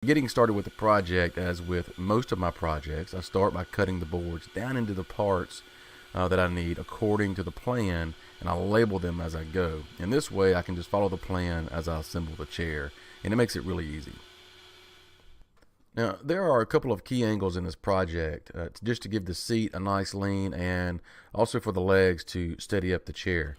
Getting started with the project, as with most of my projects, I start by cutting the boards down into the parts that I need according to the plan, and I'll label them as I go. And this way I can just follow the plan as I assemble the chair, and it makes it really easy. Now, there are a couple of key angles in this project, just to give the seat a nice lean and also for the legs to steady up the chair.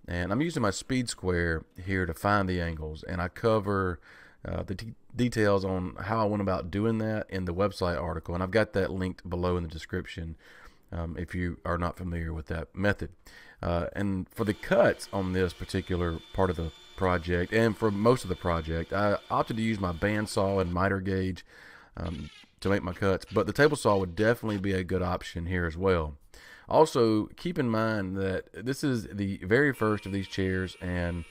And I'm using my speed square here to find the angles, and I cover the details on how I went about doing that in the website article, and I've got that linked below in the description if you are not familiar with that method. And for the cuts on this particular part of the project, and for most of the project, I opted to use my bandsaw and miter gauge to make my cuts, but the table saw would definitely be a good option here as well. Also, keep in mind that this is the very first of these chairs, and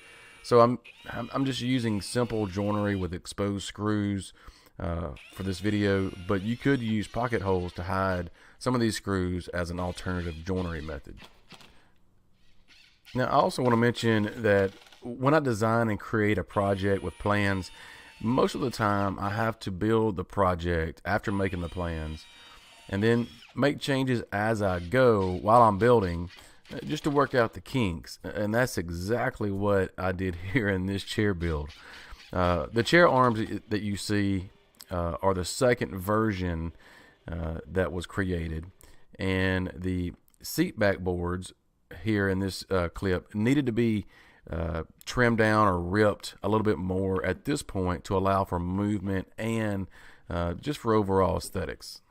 so I'm just using simple joinery with exposed screws for this video, but you could use pocket holes to hide some of these screws as an alternative joinery method. Now, I also want to mention that when I design and create a project with plans, most of the time I have to build the project after making the plans and then make changes as I go while I'm building, just to work out the kinks. And that's exactly what I did here in this chair build. The chair arms that you see are the second version that was created, and the seat back boards here in this clip needed to be trimmed down or ripped a little bit more at this point to allow for movement and just for overall aesthetics.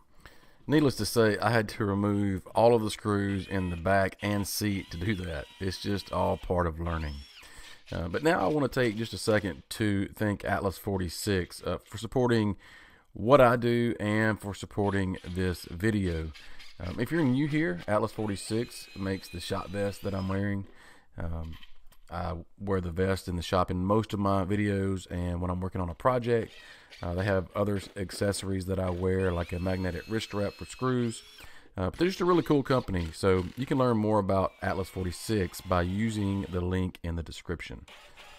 Needless to say, I had to remove all of the screws in the back and seat to do that. It's just all part of learning. But now I want to take just a second to thank Atlas 46 for supporting what I do and for supporting this video. If you're new here, Atlas 46 makes the shop vest that I'm wearing. I wear the vest in the shop in most of my videos, and when I'm working on a project, they have other accessories that I wear, like a magnetic wrist strap for screws. But they're just a really cool company, so you can learn more about Atlas 46 by using the link in the description.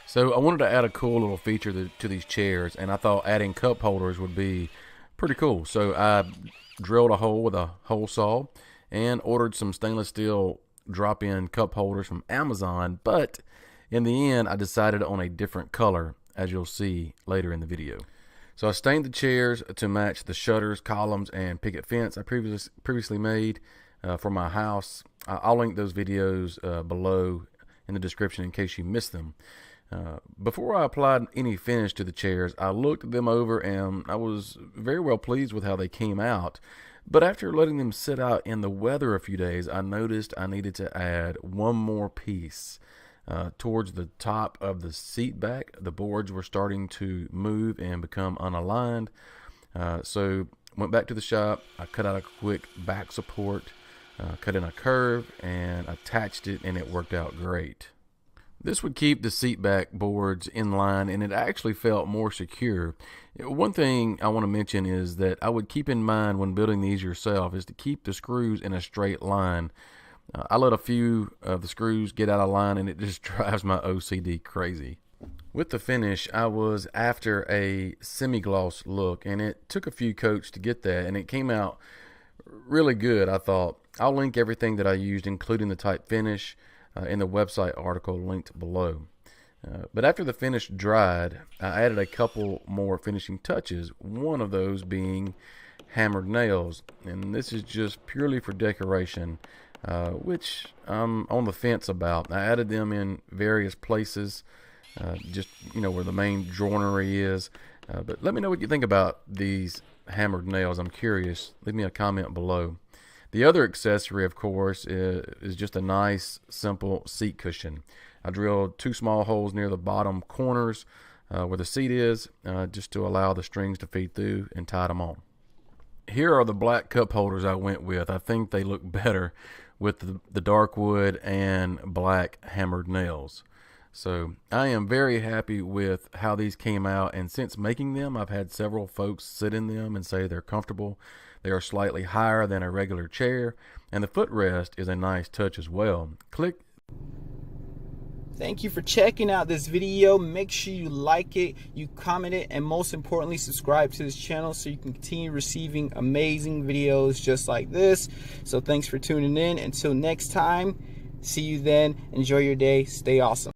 So I wanted to add a cool little feature to these chairs, and I thought adding cup holders would be pretty cool. So I drilled a hole with a hole saw and ordered some stainless steel drop-in cup holders from Amazon, but in the end I decided on a different color, as you'll see later in the video. So I stained the chairs to match the shutters, columns, and picket fence I previously made for my house. I'll link those videos below in the description in case you missed them. Before I applied any finish to the chairs, I looked them over and I was very well pleased with how they came out. But after letting them sit out in the weather a few days, I noticed I needed to add one more piece. Towards the top of the seat back, the boards were starting to move and become unaligned. So went back to the shop. I cut out a quick back support, cut in a curve, and attached it, and it worked out great. This would keep the seat back boards in line, and it actually felt more secure. One thing I want to mention is that I would keep in mind when building these yourself is to keep the screws in a straight line. I let a few of the screws get out of line, and it just drives my OCD crazy. With the finish, I was after a semi-gloss look, and it took a few coats to get that, and it came out really good, I thought. I'll link everything that I used, including the type finish, in the website article linked below. But after the finish dried, I added a couple more finishing touches, one of those being hammered nails, and this is just purely for decoration, which I'm on the fence about. I added them in various places, just where the main joinery is. But let me know what you think about these hammered nails. I'm curious. Leave me a comment below. The other accessory, of course, is just a nice, simple seat cushion. I drilled 2 small holes near the bottom corners where the seat is, just to allow the strings to feed through, and tied them on. Here are the black cup holders I went with. I think they look better with the dark wood and black hammered nails. So I am very happy with how these came out, and since making them, I've had several folks sit in them and say they're comfortable. They are slightly higher than a regular chair, and the footrest is a nice touch as well. Click Thank you for checking out this video. Make sure you like it, you comment it, and most importantly, subscribe to this channel so you can continue receiving amazing videos just like this. So thanks for tuning in. Until next time, see you then. Enjoy your day. Stay awesome.